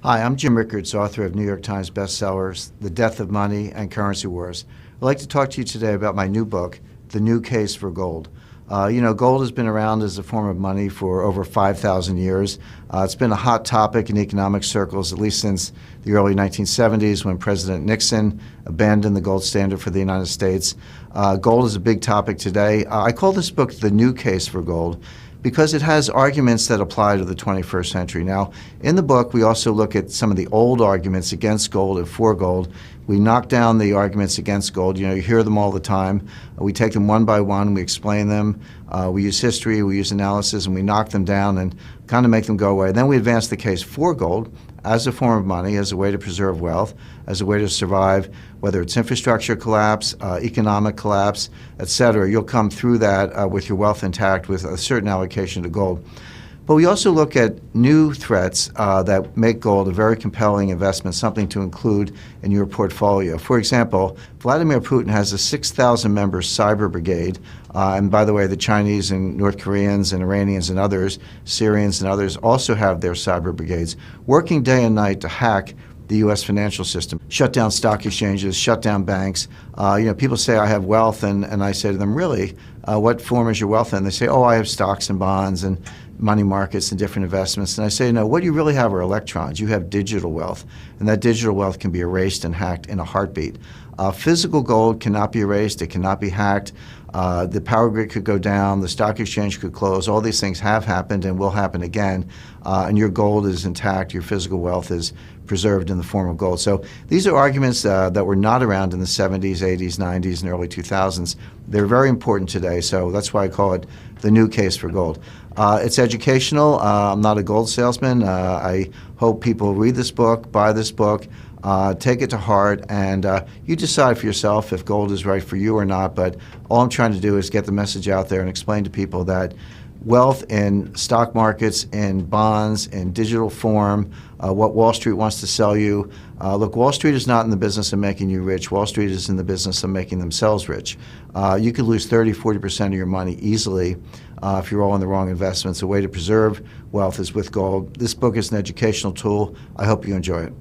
Hi, I'm Jim Rickards, author of New York Times bestsellers, The Death of Money and Currency Wars. I'd like to talk to you today about my new book, The New Case for Gold. Gold has been around as a form of money for over 5,000 years. It's been a hot topic in economic circles, at least since the early 1970s when President Nixon abandoned the gold standard for the United States. Gold is a big topic today. I call this book The New Case for Gold because it has arguments that apply to the 21st century. Now, in the book, we also look at some of the old arguments against gold and for gold. We knock down the arguments against gold. You hear them all the time. We take them one by one, we explain them, we use history, we use analysis, and we knock them down and kind of make them go away. Then we advance the case for gold as a form of money, as a way to preserve wealth, as a way to survive, whether it's infrastructure collapse, economic collapse, etc. You'll come through that with your wealth intact with a certain allocation to gold. But we also look at new threats that make gold a very compelling investment, something to include in your portfolio. For example, Vladimir Putin has a 6,000-member cyber brigade. And by the way, the Chinese and North Koreans and Iranians and others, Syrians and others also have their cyber brigades, working day and night to hack the U.S. financial system, shut down stock exchanges, shut down banks. People say, I have wealth, and I say to them, really, what form is your wealth in? They say, oh, I have stocks and bonds and money markets and different investments. And I say, no, what you really have are electrons. You have digital wealth, and that digital wealth can be erased and hacked in a heartbeat. Physical gold cannot be erased. It cannot be hacked. The power grid could go down. The stock exchange could close. All these things have happened and will happen again. And your gold is intact. Your physical wealth is preserved in the form of gold. So these are arguments that were not around in the 70s, 80s, 90s, and early 2000s. They're very important today, so that's why I call it the new case for gold. It's educational. I'm not a gold salesman. I hope people read this book, buy this book, take it to heart, and you decide for yourself if gold is right for you or not. But all I'm trying to do is get the message out there and explain to people that wealth in stock markets, in bonds, in digital form, what Wall Street wants to sell you. Look, Wall Street is not in the business of making you rich. Wall Street is in the business of making themselves rich. You could lose 30, 40% of your money easily if you're all in the wrong investments. A way to preserve wealth is with gold. This book is an educational tool. I hope you enjoy it.